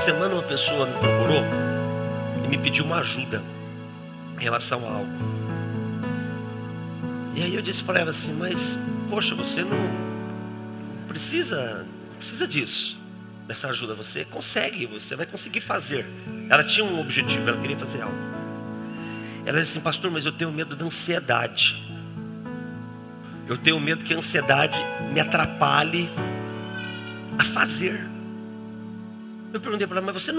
semana uma pessoa me procurou e me pediu uma ajuda em relação a algo. E aí eu disse para ela assim, mas poxa, você não precisa disso, dessa ajuda. Você consegue, você vai conseguir fazer. Ela tinha um objetivo, ela queria fazer algo. Ela disse assim, pastor, mas eu tenho medo da ansiedade. Eu tenho medo que a ansiedade me atrapalhe a fazer. Eu perguntei para ela, mas você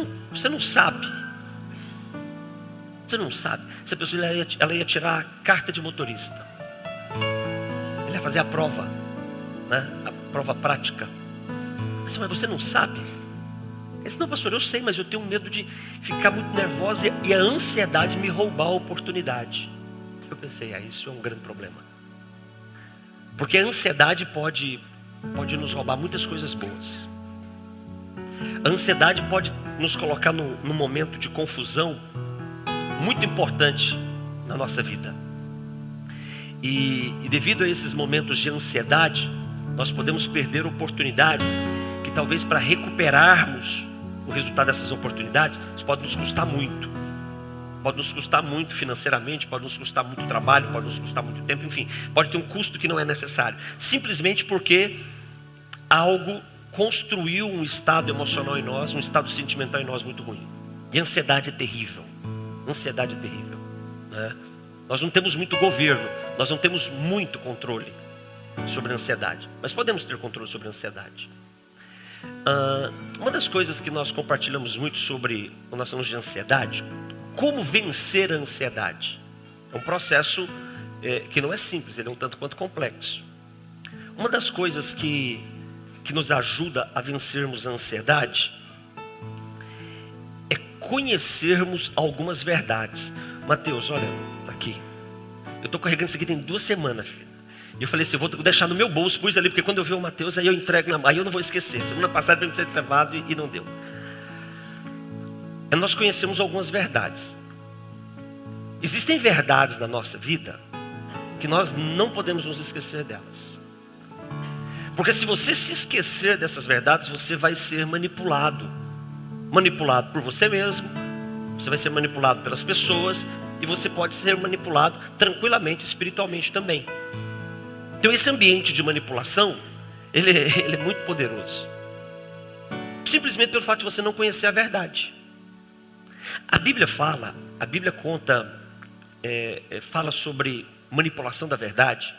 não sabe? Você não sabe? Essa pessoa ela ia tirar a carta de motorista. Ela ia fazer a prova, né? A prova prática. Eu disse, mas você não sabe? Ele disse, não, pastor, eu sei, mas eu tenho medo de ficar muito nervosa e a ansiedade me roubar a oportunidade. Eu pensei, isso é um grande problema. Porque a ansiedade pode nos roubar muitas coisas boas. A ansiedade pode nos colocar num momento de confusão muito importante na nossa vida. E devido a esses momentos de ansiedade, nós podemos perder oportunidades que talvez para recuperarmos o resultado dessas oportunidades, isso pode nos custar muito. Pode nos custar muito financeiramente, pode nos custar muito trabalho, pode nos custar muito tempo, enfim, pode ter um custo que não é necessário. Simplesmente porque algo construiu um estado emocional em nós, um estado sentimental em nós muito ruim. E a ansiedade é terrível. Ansiedade é terrível, né? Nós não temos muito governo, nós não temos muito controle sobre a ansiedade, mas podemos ter controle sobre a ansiedade. Uma das coisas que nós compartilhamos muito sobre quando nós falamos de ansiedade, como vencer a ansiedade. É um processo que não é simples, ele é um tanto quanto complexo. Uma das coisas que nos ajuda a vencermos a ansiedade é conhecermos algumas verdades. Mateus, olha, aqui. Eu estou carregando isso aqui tem 2 semanas, filho. E eu falei assim, eu vou deixar no meu bolso, pus ali, porque quando eu ver o Mateus, aí eu entrego aí eu não vou esquecer. Semana passada eu me ter travado e não deu. Nós conhecemos algumas verdades. Existem verdades na nossa vida que nós não podemos nos esquecer delas. Porque se você se esquecer dessas verdades, você vai ser manipulado. Manipulado por você mesmo, você vai ser manipulado pelas pessoas e você pode ser manipulado tranquilamente, espiritualmente também. Então esse ambiente de manipulação, ele é muito poderoso. Simplesmente pelo fato de você não conhecer a verdade. A Bíblia conta, fala sobre manipulação da verdade,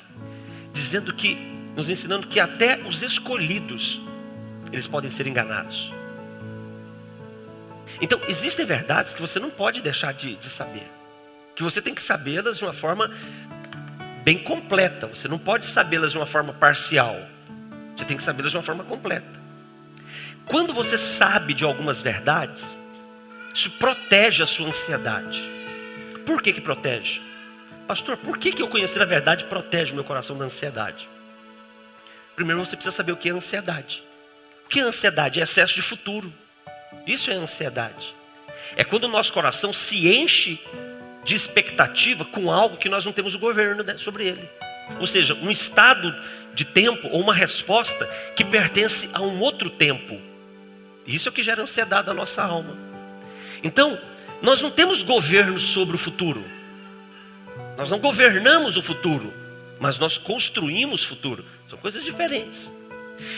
dizendo que, nos ensinando que até os escolhidos, eles podem ser enganados. Então, existem verdades que você não pode deixar de saber, que você tem que sabê-las de uma forma bem completa. Você não pode sabê-las de uma forma parcial, você tem que sabê-las de uma forma completa. Quando você sabe de algumas verdades, isso protege a sua ansiedade. Por que protege? Pastor, por que eu conhecer a verdade protege o meu coração da ansiedade? Primeiro você precisa saber o que é ansiedade. O que é ansiedade? É excesso de futuro. Isso é ansiedade. É quando o nosso coração se enche de expectativa com algo que nós não temos o governo sobre ele. Ou seja, um estado de tempo ou uma resposta que pertence a um outro tempo. Isso é o que gera ansiedade na nossa alma. Então, nós não temos governo sobre o futuro. Nós não governamos o futuro, mas nós construímos o futuro. São coisas diferentes.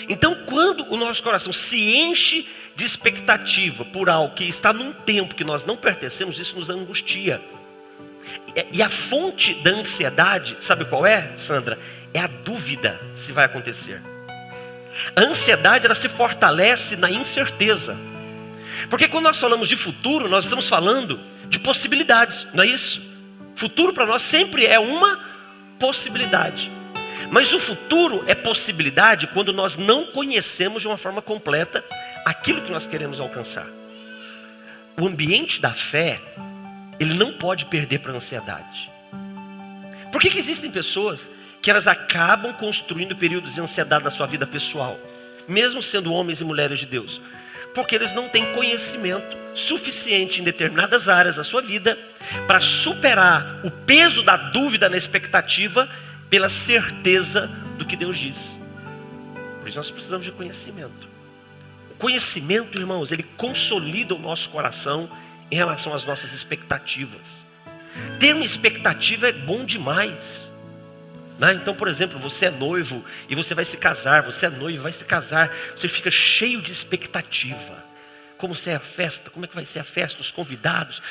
Então, quando o nosso coração se enche de expectativa por algo que está num tempo que nós não pertencemos, isso nos angustia. E a fonte da ansiedade, sabe qual é, Sandra? É a dúvida se vai acontecer. A ansiedade, ela se fortalece na incerteza. Porque quando nós falamos de futuro, nós estamos falando de possibilidades, não é isso? Futuro para nós sempre é uma possibilidade. Mas o futuro é possibilidade quando nós não conhecemos de uma forma completa aquilo que nós queremos alcançar. O ambiente da fé, ele não pode perder para a ansiedade. Por que existem pessoas que elas acabam construindo períodos de ansiedade na sua vida pessoal, mesmo sendo homens e mulheres de Deus? Porque eles não têm conhecimento suficiente em determinadas áreas da sua vida para superar o peso da dúvida na expectativa pela certeza do que Deus diz. Por isso nós precisamos de conhecimento. O conhecimento, irmãos, ele consolida o nosso coração em relação às nossas expectativas. Ter uma expectativa é bom demais. Então, por exemplo, você é noivo e você vai se casar, você é noivo e vai se casar, você fica cheio de expectativa. Como é a festa, como é que vai ser a festa, os convidados,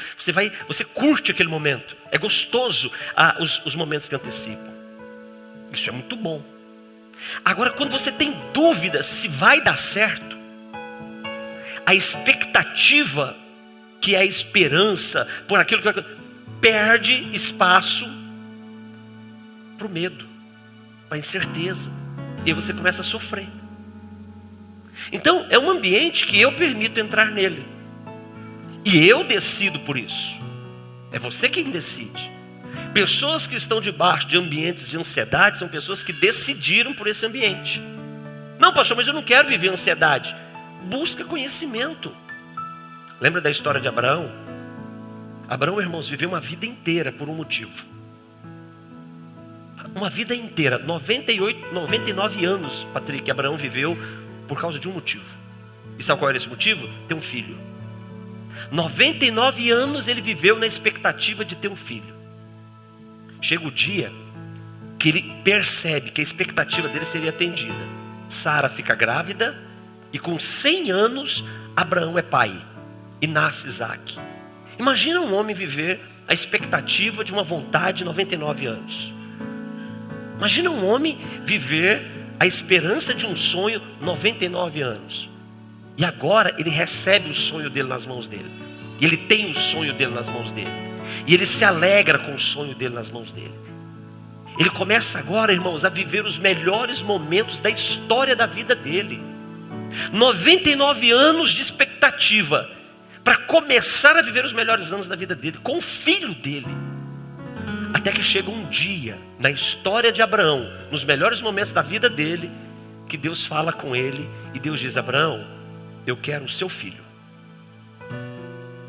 você curte aquele momento, é gostoso os momentos que antecipam. Isso é muito bom. Agora, quando você tem dúvidas se vai dar certo, a expectativa, que é a esperança por aquilo que perde espaço para o medo, para a incerteza, e aí você começa a sofrer. Então é um ambiente que eu permito entrar nele, e eu decido por isso. É você quem decide. Pessoas que estão debaixo de ambientes de ansiedade são pessoas que decidiram por esse ambiente. Não, pastor, mas eu não quero viver ansiedade. Busca conhecimento. Lembra da história de Abraão? Abraão, irmãos, viveu uma vida inteira por um motivo. Uma vida inteira, 99 anos, Patrick, Abraão viveu por causa de um motivo. E sabe qual era esse motivo? Ter um filho. 99 anos ele viveu na expectativa de ter um filho. Chega o dia que ele percebe que a expectativa dele seria atendida. Sara fica grávida e com 100 anos Abraão é pai e nasce Isaque. Imagina um homem viver a expectativa de uma vontade de 99 anos. Imagina um homem viver a esperança de um sonho 99 anos. E agora ele recebe o sonho dele nas mãos dele. E ele tem o sonho dele nas mãos dele. E ele se alegra com o sonho dele nas mãos dele. Ele começa agora, irmãos, a viver os melhores momentos da história da vida dele. 99 anos de expectativa para começar a viver os melhores anos da vida dele com o filho dele. Até que chega um dia na história de Abraão, nos melhores momentos da vida dele, que Deus fala com ele e Deus diz: Abraão, eu quero o seu filho.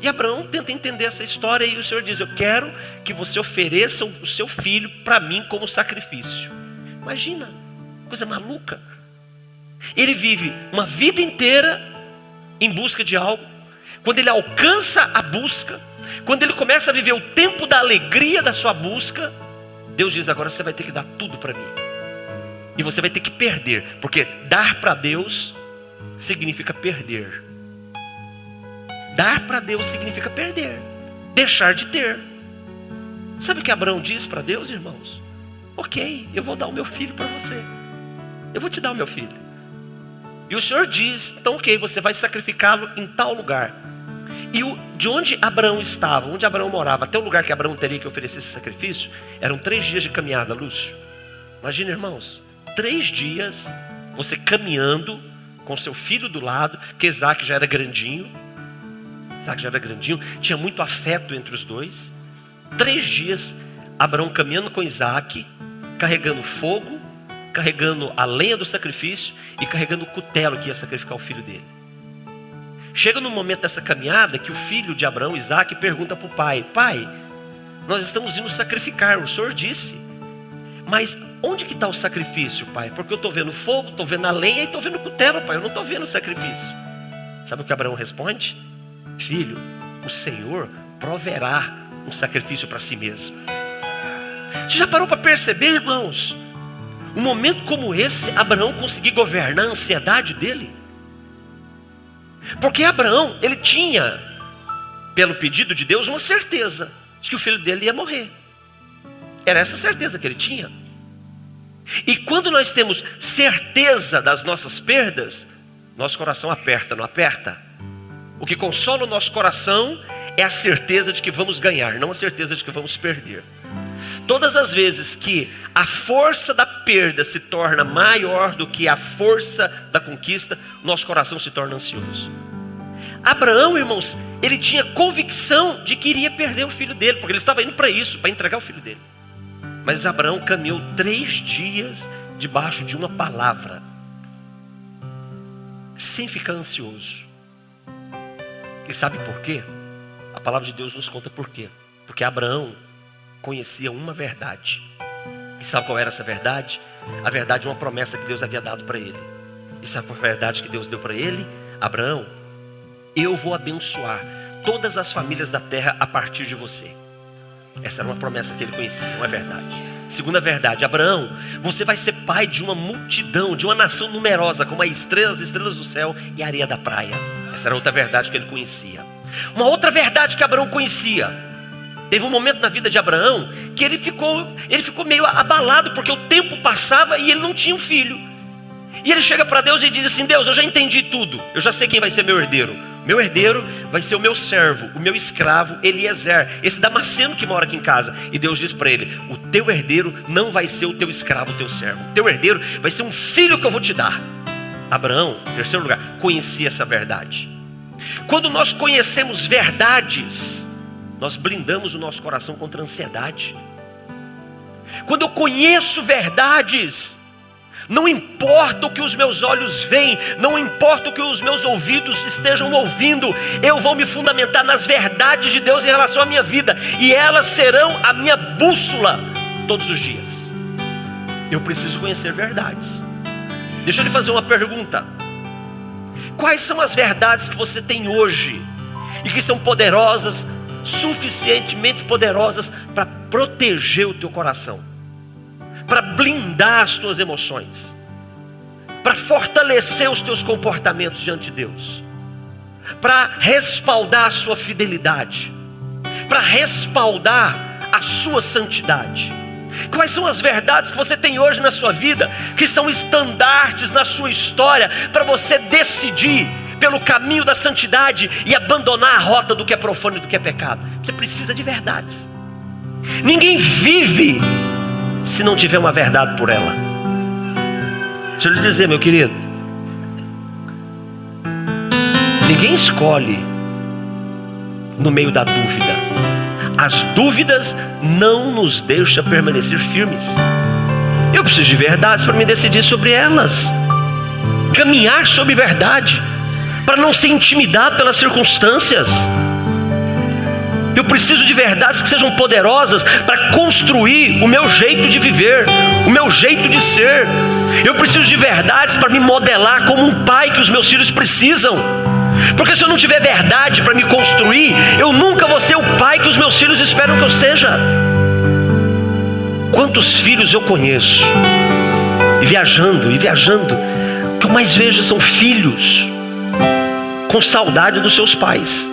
E Abraão tenta entender essa história e o Senhor diz: eu quero que você ofereça o seu filho para mim como sacrifício. Imagina, coisa maluca. Ele vive uma vida inteira em busca de algo. Quando ele alcança a busca, quando ele começa a viver o tempo da alegria da sua busca, Deus diz: agora você vai ter que dar tudo para mim. E você vai ter que perder, porque dar para Deus significa perder. Dar para Deus significa perder, deixar de ter. Sabe o que Abraão diz para Deus, irmãos? Ok, eu vou dar o meu filho para você. Eu vou te dar o meu filho. E o Senhor diz: então ok, você vai sacrificá-lo em tal lugar. E de onde Abraão estava, onde Abraão morava, até o lugar que Abraão teria que oferecer esse sacrifício, eram 3 dias de caminhada, Lúcio. Imagina, irmãos, 3 dias você caminhando com seu filho do lado, que Isaque já era grandinho. Isaque já era grandinho, tinha muito afeto entre os dois. 3 dias Abraão caminhando com Isaque, carregando fogo, carregando a lenha do sacrifício e carregando o cutelo que ia sacrificar o filho dele. Chega no momento dessa caminhada que o filho de Abraão, Isaque, pergunta para o pai: pai, nós estamos indo sacrificar, o senhor disse, mas onde que está o sacrifício, pai? Porque eu estou vendo fogo, estou vendo a lenha e estou vendo o cutelo, pai, eu não estou vendo o sacrifício. Sabe o que Abraão responde? Filho, o Senhor proverá um sacrifício para si mesmo. Você já parou para perceber, irmãos? Um momento como esse, Abraão conseguir governar a ansiedade dele? Porque Abraão, ele tinha, pelo pedido de Deus, uma certeza de que o filho dele ia morrer. Era essa certeza que ele tinha. E quando nós temos certeza das nossas perdas, nosso coração aperta, não aperta? O que consola o nosso coração é a certeza de que vamos ganhar, não a certeza de que vamos perder. Todas as vezes que a força da perda se torna maior do que a força da conquista, nosso coração se torna ansioso. Abraão, irmãos, ele tinha convicção de que iria perder o filho dele, porque ele estava indo para isso, para entregar o filho dele. Mas Abraão caminhou 3 dias debaixo de uma palavra, sem ficar ansioso. E sabe por quê? A palavra de Deus nos conta por quê. Porque Abraão conhecia uma verdade. E sabe qual era essa verdade? A verdade é uma promessa que Deus havia dado para ele. E sabe qual é a verdade que Deus deu para ele? Abraão, eu vou abençoar todas as famílias da terra a partir de você. Essa era uma promessa que ele conhecia, não é verdade? Segunda verdade, Abraão, você vai ser pai de uma multidão, de uma nação numerosa, como as estrelas do céu e a areia da praia. Essa era outra verdade que ele conhecia. Uma outra verdade que Abraão conhecia. Teve um momento na vida de Abraão que ele ficou meio abalado, porque o tempo passava e ele não tinha um filho. E ele chega para Deus e diz assim: Deus, eu já entendi tudo, eu já sei quem vai ser meu herdeiro. Meu herdeiro vai ser o meu servo, o meu escravo Eliezer, esse Damasceno que mora aqui em casa. E Deus diz para ele: o teu herdeiro não vai ser o teu escravo, o teu servo. O teu herdeiro vai ser um filho que eu vou te dar. Abraão, em terceiro lugar, conhecia essa verdade. Quando nós conhecemos verdades, nós blindamos o nosso coração contra a ansiedade. Quando eu conheço verdades, não importa o que os meus olhos veem, não importa o que os meus ouvidos estejam ouvindo, eu vou me fundamentar nas verdades de Deus em relação à minha vida, e elas serão a minha bússola todos os dias. Eu preciso conhecer verdades. Deixa eu lhe fazer uma pergunta: quais são as verdades que você tem hoje e que são poderosas, suficientemente poderosas para proteger o teu coração, para blindar as tuas emoções, para fortalecer os teus comportamentos diante de Deus, para respaldar a sua fidelidade, para respaldar a sua santidade? Quais são as verdades que você tem hoje na sua vida, que são estandartes na sua história, para você decidir pelo caminho da santidade e abandonar a rota do que é profano e do que é pecado? Você precisa de verdades. Ninguém vive se não tiver uma verdade por ela. Deixa eu lhe dizer, meu querido, ninguém escolhe no meio da dúvida. As dúvidas não nos deixam permanecer firmes. Eu preciso de verdades para me decidir sobre elas, caminhar sobre verdade, para não ser intimidado pelas circunstâncias. Eu preciso de verdades que sejam poderosas para construir o meu jeito de viver, o meu jeito de ser. Eu preciso de verdades para me modelar como um pai que os meus filhos precisam. Porque se eu não tiver verdade para me construir, eu nunca vou ser o pai que os meus filhos esperam que eu seja. Quantos filhos eu conheço, e viajando, o que eu mais vejo são filhos com saudade dos seus pais.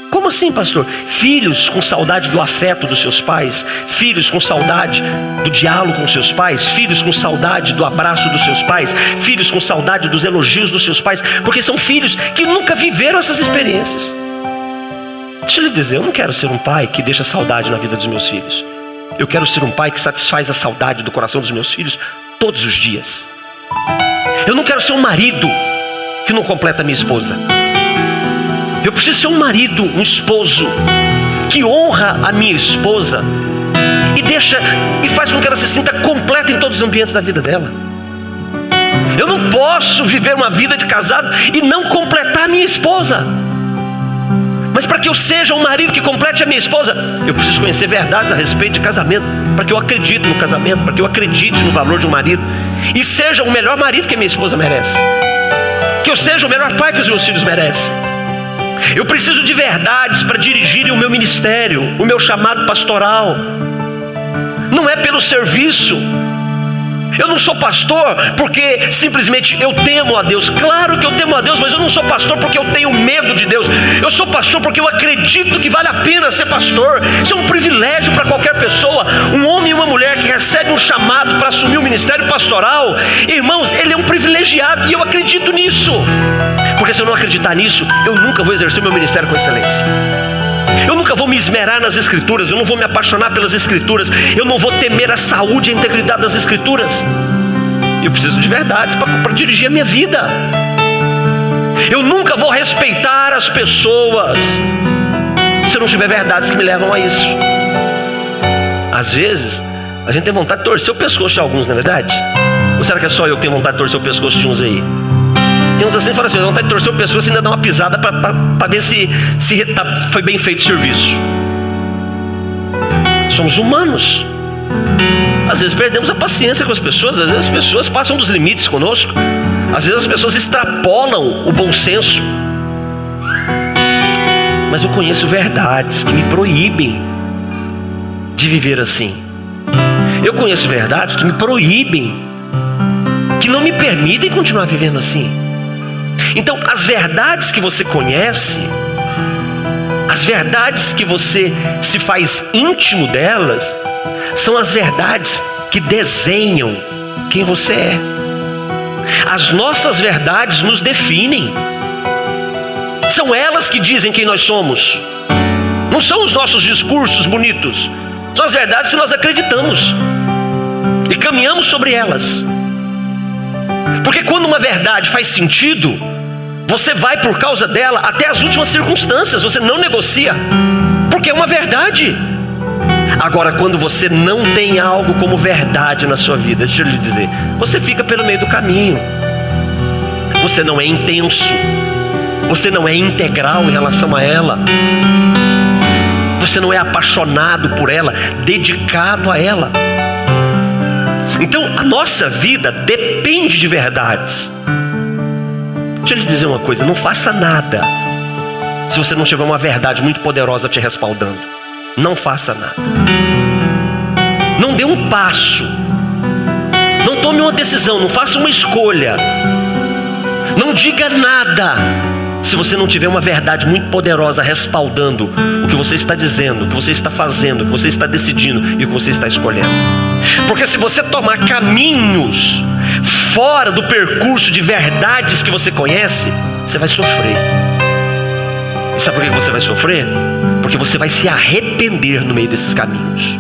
Como assim, pastor? Filhos com saudade do afeto dos seus pais, filhos com saudade do diálogo com seus pais, filhos com saudade do abraço dos seus pais, filhos com saudade dos elogios dos seus pais, porque são filhos que nunca viveram essas experiências. Deixa eu lhe dizer, eu não quero ser um pai que deixa saudade na vida dos meus filhos. Eu quero ser um pai que satisfaz a saudade do coração dos meus filhos todos os dias. Eu não quero ser um marido que não completa a minha esposa. Eu preciso ser um marido, um esposo que honra a minha esposa e faz com que ela se sinta completa em todos os ambientes da vida dela. Eu não posso viver uma vida de casado e não completar a minha esposa. Mas para que eu seja um marido que complete a minha esposa, eu preciso conhecer verdades a respeito de casamento, para que eu acredite no casamento, para que eu acredite no valor de um marido e seja o melhor marido que a minha esposa merece, que eu seja o melhor pai que os meus filhos merecem. Eu preciso de verdades para dirigir o meu ministério, o meu chamado pastoral. Não é pelo serviço. Eu não sou pastor porque simplesmente eu temo a Deus. Claro que eu temo a Deus, mas eu não sou pastor porque eu tenho medo de Deus. Eu sou pastor porque eu acredito que vale a pena ser pastor. Isso é um privilégio para qualquer pessoa. Um homem e uma mulher que recebe um chamado para assumir o ministério pastoral, irmãos, ele é um privilegiado, e eu acredito nisso. Porque se eu não acreditar nisso, eu nunca vou exercer o meu ministério com excelência. Eu nunca vou me esmerar nas escrituras, eu não vou me apaixonar pelas escrituras, eu não vou temer a saúde e a integridade das escrituras. Eu preciso de verdades para dirigir a minha vida. Eu nunca vou respeitar as pessoas se eu não tiver verdades que me levam a isso. Às vezes a gente tem vontade de torcer o pescoço de alguns, não é verdade? Ou será que é só eu que tenho vontade de torcer o pescoço de uns aí? Tem uns assim que falam assim: eu tenho vontade de torcer o pescoço e ainda dar uma pisada para ver se foi bem feito o serviço. Somos humanos. Às vezes perdemos a paciência com as pessoas, às vezes as pessoas passam dos limites conosco. Às vezes as pessoas extrapolam o bom senso. Mas eu conheço verdades que me proíbem de viver assim. Eu conheço verdades que me proíbem, que não me permitem continuar vivendo assim. Então, as verdades que você conhece, as verdades que você se faz íntimo delas, são as verdades que desenham quem você é. As nossas verdades nos definem. São elas que dizem quem nós somos. Não são os nossos discursos bonitos. São as verdades que nós acreditamos e caminhamos sobre elas. Porque quando uma verdade faz sentido, você vai por causa dela até as últimas circunstâncias. Você não negocia, porque é uma verdade. Agora, quando você não tem algo como verdade na sua vida, deixa eu lhe dizer, você fica pelo meio do caminho. Você não é intenso. Você não é integral em relação a ela. Você não é apaixonado por ela, dedicado a ela. Então, a nossa vida depende de verdades. Deixa eu lhe dizer uma coisa, não faça nada se você não tiver uma verdade muito poderosa te respaldando. Não faça nada. Não dê um passo. Não tome uma decisão, não faça uma escolha. Não diga nada se você não tiver uma verdade muito poderosa respaldando o que você está dizendo, o que você está fazendo, o que você está decidindo e o que você está escolhendo. Porque se você tomar caminhos fora do percurso de verdades que você conhece, você vai sofrer. E sabe por que você vai sofrer? Porque você vai se arrepender no meio desses caminhos.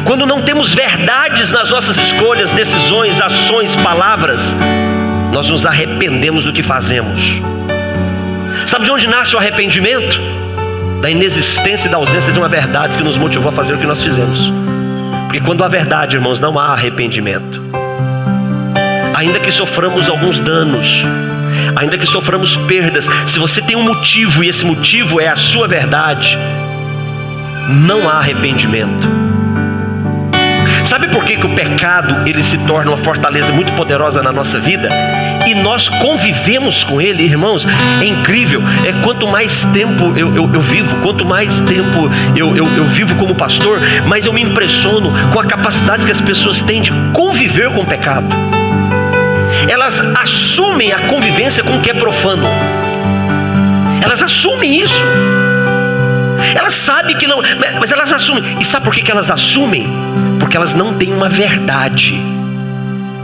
Quando não temos verdades nas nossas escolhas, decisões, ações, palavras, nós nos arrependemos do que fazemos. Sabe de onde nasce o arrependimento? Da inexistência e da ausência de uma verdade que nos motivou a fazer o que nós fizemos. Porque quando há verdade, irmãos, não há arrependimento. Ainda que soframos alguns danos, ainda que soframos perdas, se você tem um motivo e esse motivo é a sua verdade, não há arrependimento. Sabe por que o pecado ele se torna uma fortaleza muito poderosa na nossa vida? E nós convivemos com ele, irmãos, é incrível. Quanto mais tempo eu vivo, quanto mais tempo eu vivo como pastor, mais eu me impressiono com a capacidade que as pessoas têm de conviver com o pecado. Elas assumem a convivência com o que é profano. Elas assumem isso. Elas sabem que não, mas elas assumem. E sabe por que elas assumem? Porque elas não têm uma verdade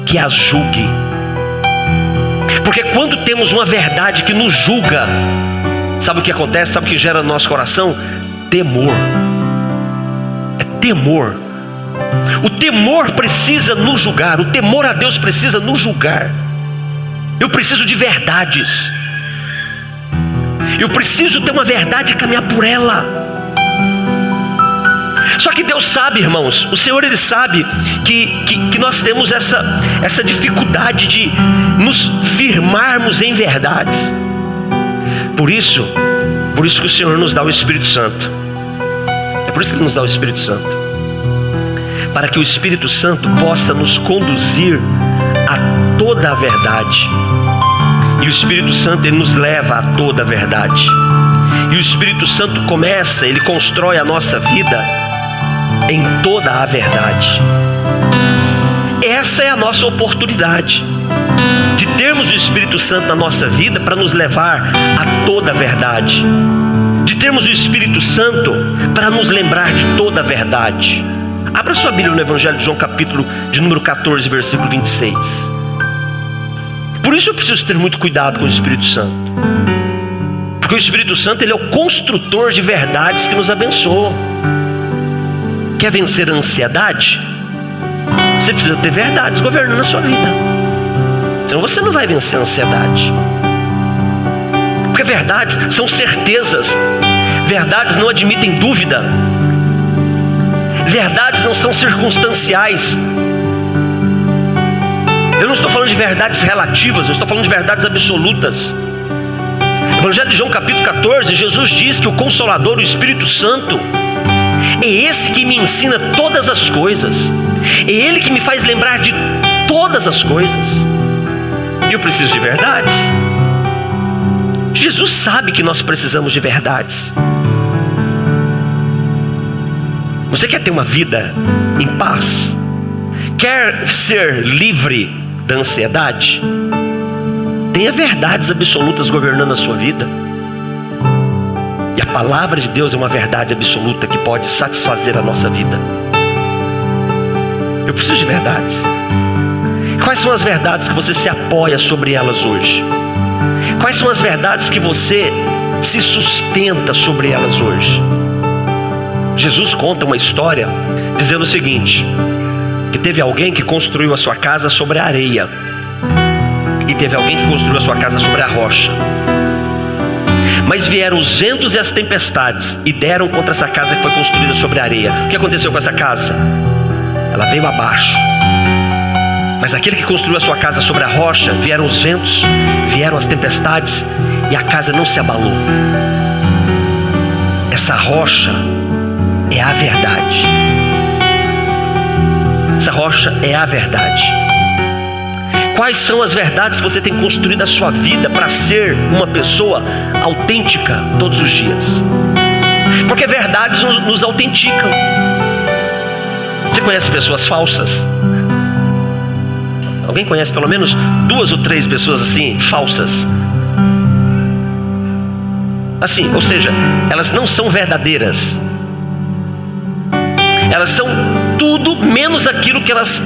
que as julgue. Porque quando temos uma verdade que nos julga, sabe o que acontece? Sabe o que gera no nosso coração? Temor. É temor. O temor precisa nos julgar. O temor a Deus precisa nos julgar. Eu preciso de verdades. Eu preciso ter uma verdade e caminhar por ela. Só que Deus sabe, irmãos, o Senhor ele sabe que nós temos essa dificuldade de nos firmarmos em verdades. Por isso que o Senhor nos dá o Espírito Santo. É por isso que Ele nos dá o Espírito Santo, para que o Espírito Santo possa nos conduzir a toda a verdade. E o Espírito Santo ele nos leva a toda a verdade. E o Espírito Santo ele constrói a nossa vida em toda a verdade. Essa é a nossa oportunidade de termos o Espírito Santo na nossa vida para nos levar a toda a verdade, de termos o Espírito Santo para nos lembrar de toda a verdade. Abra sua Bíblia no Evangelho de João, capítulo de número 14, versículo 26. Por isso eu preciso ter muito cuidado com o Espírito Santo, porque o Espírito Santo ele é o construtor de verdades que nos abençoam. Quer vencer a ansiedade? Você precisa ter verdades governando a sua vida, senão você não vai vencer a ansiedade. Porque verdades são certezas. Verdades não admitem dúvida. Verdades não são circunstanciais. Eu não estou falando de verdades relativas, eu estou falando de verdades absolutas. Evangelho de João capítulo 14, Jesus diz que o Consolador, o Espírito Santo, é esse que me ensina todas as coisas. É Ele que me faz lembrar de todas as coisas. E eu preciso de verdades. Jesus sabe que nós precisamos de verdades. Você quer ter uma vida em paz? Quer ser livre da ansiedade? Tenha verdades absolutas governando a sua vida. E a palavra de Deus é uma verdade absoluta que pode satisfazer a nossa vida. Eu preciso de verdades. Quais são as verdades que você se apoia sobre elas hoje? Quais são as verdades que você se sustenta sobre elas hoje? Jesus conta uma história dizendo o seguinte: que teve alguém que construiu a sua casa sobre a areia, e teve alguém que construiu a sua casa sobre a rocha. Mas vieram os ventos e as tempestades e deram contra essa casa que foi construída sobre a areia. O que aconteceu com essa casa? Ela veio abaixo. Mas aquele que construiu a sua casa sobre a rocha, vieram os ventos, vieram as tempestades, e a casa não se abalou. Essa rocha é a verdade. Essa rocha é a verdade. Quais são as verdades que você tem construído a sua vida para ser uma pessoa autêntica todos os dias? Porque verdades nos autenticam. Você conhece pessoas falsas? Alguém conhece pelo menos 2 ou 3 pessoas assim, falsas? Assim, ou seja, elas não são verdadeiras. Elas são tudo menos aquilo que elas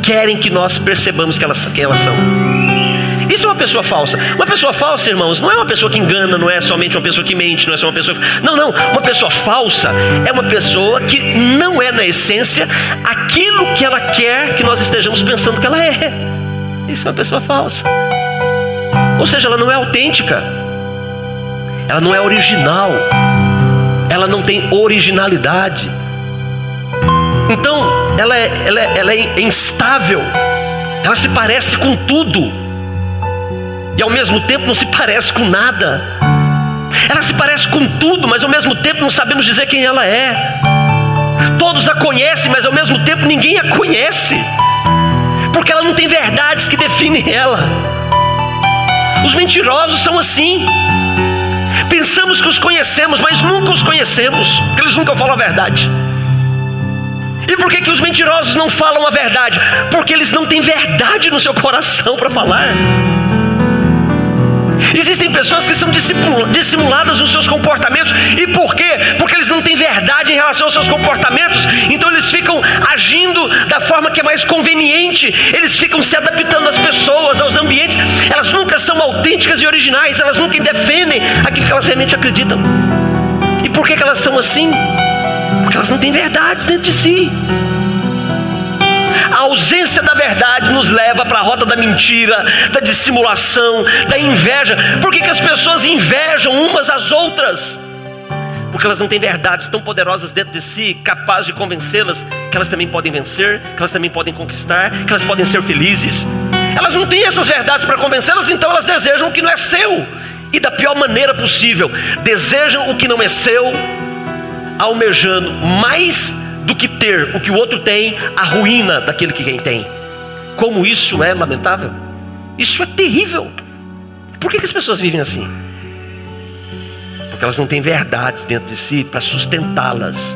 querem que nós percebamos que elas são. Isso é uma pessoa falsa. Uma pessoa falsa, irmãos, não é uma pessoa que engana, não é somente uma pessoa que mente, não é só uma pessoa... Não, uma pessoa falsa é uma pessoa que não é na essência aquilo que ela quer que nós estejamos pensando que ela é. Isso é uma pessoa falsa. Ou seja, ela não é autêntica. Ela não é original. Ela não tem originalidade. Então, ela é instável. Ela se parece com tudo e ao mesmo tempo não se parece com nada. Ela se parece com tudo, mas ao mesmo tempo não sabemos dizer quem ela é. Todos a conhecem, mas ao mesmo tempo ninguém a conhece, porque ela não tem verdades que definem ela. Os mentirosos são assim. Pensamos que os conhecemos, mas nunca os conhecemos, porque eles nunca falam a verdade. E por que os mentirosos não falam a verdade? Porque eles não têm verdade no seu coração para falar. Existem pessoas que são dissimuladas nos seus comportamentos. E por quê? Porque eles não têm verdade em relação aos seus comportamentos. Então eles ficam agindo da forma que é mais conveniente. Eles ficam se adaptando às pessoas, aos ambientes. Elas nunca são autênticas e originais. Elas nunca defendem aquilo que elas realmente acreditam. E por que elas são assim? Porque elas não têm verdades dentro de si. A ausência da verdade nos leva para a rota da mentira, da dissimulação, da inveja. Por que as pessoas invejam umas às outras? Porque elas não têm verdades tão poderosas dentro de si, capazes de convencê-las que elas também podem vencer, que elas também podem conquistar, que elas podem ser felizes. Elas não têm essas verdades para convencê-las, então elas desejam o que não é seu. E da pior maneira possível. Desejam o que não é seu, almejando mais do que ter o que o outro tem, a ruína daquele que quem tem. Como isso é lamentável. Isso é terrível. Por que as pessoas vivem assim? Porque elas não têm verdades dentro de si para sustentá-las,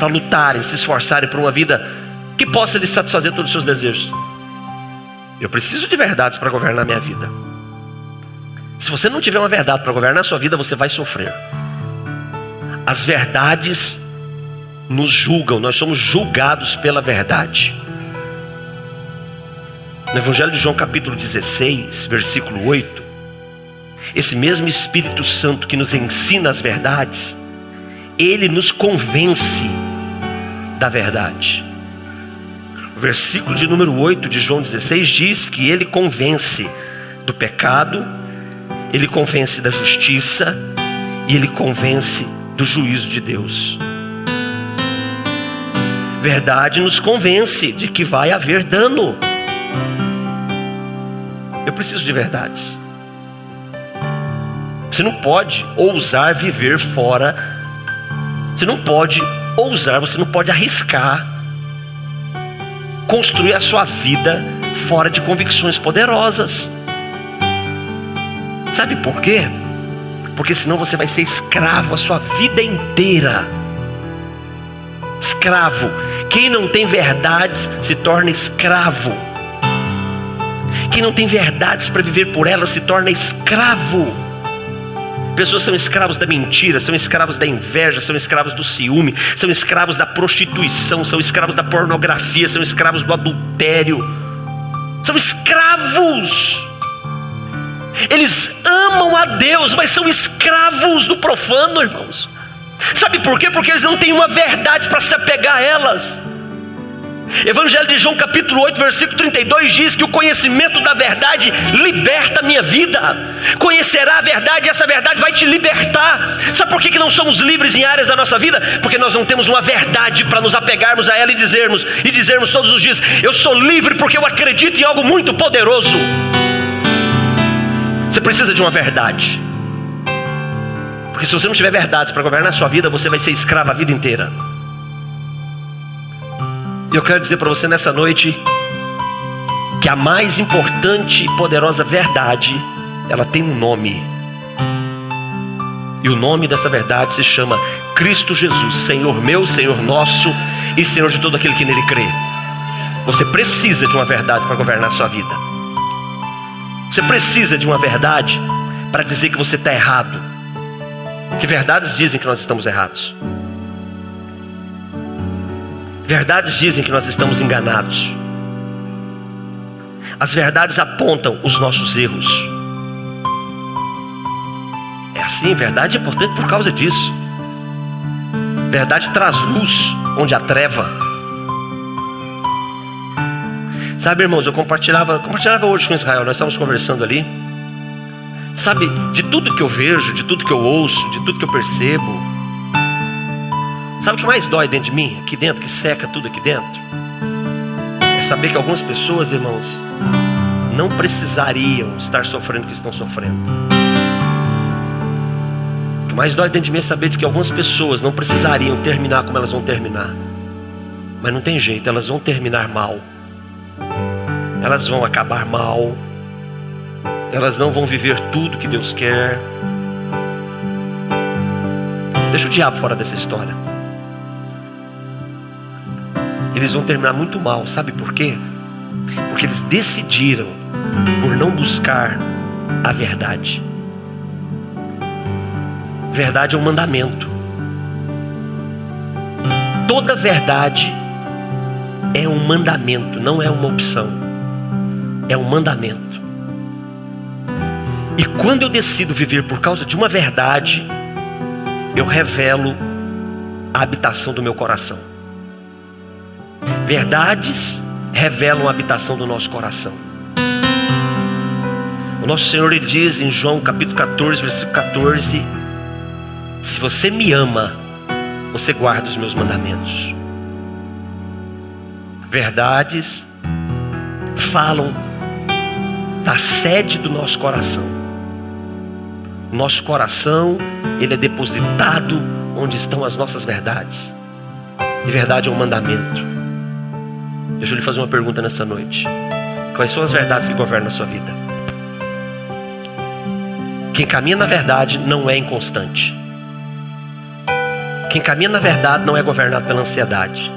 para lutarem, se esforçarem por uma vida que possa lhes satisfazer todos os seus desejos. Eu preciso de verdades para governar a minha vida. Se você não tiver uma verdade para governar a sua vida, você vai sofrer. As verdades nos julgam, nós somos julgados pela verdade. No Evangelho de João capítulo 16, versículo 8, esse mesmo Espírito Santo que nos ensina as verdades, ele nos convence da verdade. O versículo de número 8 de João 16 diz que ele convence do pecado, ele convence da justiça e ele convence do juízo de Deus. Verdade nos convence de que vai haver dano. Eu preciso de verdades. Você não pode ousar viver fora. Você não pode ousar, você não pode arriscar construir a sua vida fora de convicções poderosas. Sabe por quê? Porque senão você vai ser escravo a sua vida inteira. Escravo. Quem não tem verdades se torna escravo. Quem não tem verdades para viver por elas se torna escravo. Pessoas são escravos da mentira, são escravos da inveja, são escravos do ciúme, são escravos da prostituição, são escravos da pornografia, são escravos do adultério. São escravos. Eles amam a Deus, mas são escravos do profano, irmãos. Sabe por quê? Porque eles não têm uma verdade para se apegar a elas. Evangelho de João capítulo 8, versículo 32 diz que o conhecimento da verdade liberta a minha vida. Conhecerá a verdade e essa verdade vai te libertar. Sabe por que não somos livres em áreas da nossa vida? Porque nós não temos uma verdade para nos apegarmos a ela e dizermos todos os dias: eu sou livre porque eu acredito em algo muito poderoso. Você precisa de uma verdade. Porque se você não tiver verdades para governar a sua vida, você vai ser escravo a vida inteira. E eu quero dizer para você nessa noite que a mais importante e poderosa verdade, ela tem um nome. E o nome dessa verdade se chama Cristo Jesus, Senhor meu, Senhor nosso e Senhor de todo aquele que nele crê. Você precisa de uma verdade para governar a sua vida. Você precisa de uma verdade para dizer que você está errado. Que verdades dizem que nós estamos errados. Verdades dizem que nós estamos enganados. As verdades apontam os nossos erros. É assim, verdade é importante por causa disso. Verdade traz luz onde há treva. Sabe, irmãos, eu compartilhava hoje com Israel, nós estávamos conversando ali. Sabe, de tudo que eu vejo, de tudo que eu ouço, de tudo que eu percebo, sabe o que mais dói dentro de mim? Aqui dentro, que seca tudo aqui dentro? É saber que algumas pessoas, irmãos, não precisariam estar sofrendo o que estão sofrendo. O que mais dói dentro de mim é saber de que algumas pessoas não precisariam terminar como elas vão terminar. Mas não tem jeito, elas vão terminar mal. Elas vão acabar mal. Elas não vão viver tudo que Deus quer. Deixa o diabo fora dessa história. Eles vão terminar muito mal, sabe por quê? Porque eles decidiram por não buscar a verdade. Verdade é um mandamento. Toda verdade é um mandamento, não é uma opção. É um mandamento. E quando eu decido viver por causa de uma verdade, eu revelo a habitação do meu coração. Verdades revelam a habitação do nosso coração. O nosso Senhor, Ele diz em João capítulo 14, versículo 14: se você me ama, você guarda os meus mandamentos. Verdades falam da sede do nosso coração. Nosso coração, ele é depositado onde estão as nossas verdades. E verdade é um mandamento. Deixa eu lhe fazer uma pergunta nessa noite. Quais são as verdades que governam a sua vida? Quem caminha na verdade não é inconstante. Quem caminha na verdade não é governado pela ansiedade.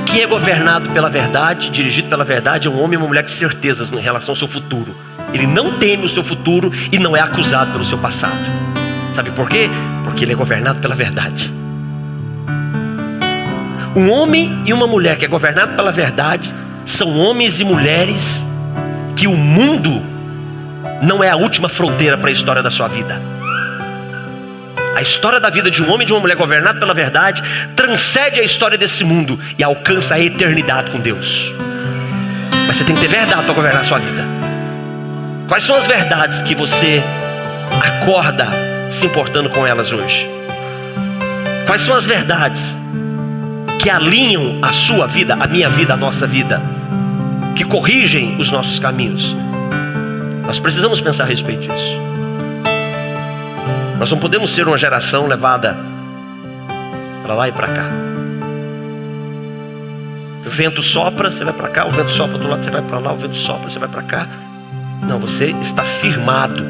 Quem é governado pela verdade, dirigido pela verdade, é um homem e uma mulher de certezas em relação ao seu futuro. Ele não teme o seu futuro e não é acusado pelo seu passado. Sabe por quê? Porque ele é governado pela verdade. Um homem e uma mulher que é governado pela verdade são homens e mulheres que o mundo não é a última fronteira para a história da sua vida. A história da vida de um homem e de uma mulher governado pela verdade transcende a história desse mundo e alcança a eternidade com Deus. Mas você tem que ter verdade para governar a sua vida. Quais são as verdades que você acorda se importando com elas hoje? Quais são as verdades que alinham a sua vida, a minha vida, a nossa vida, que corrigem os nossos caminhos? Nós precisamos pensar a respeito disso. Nós não podemos ser uma geração levada para lá e para cá. O vento sopra, você vai para cá. O vento sopra do lado, você vai para lá. O vento sopra, você vai para cá. Não, você está firmado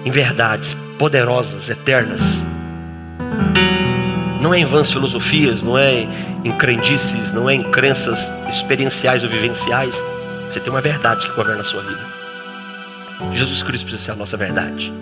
em verdades poderosas, eternas. Não é em vãs filosofias, não é em crendices, não é em crenças experienciais ou vivenciais. Você tem uma verdade que governa a sua vida. Jesus Cristo precisa ser a nossa verdade.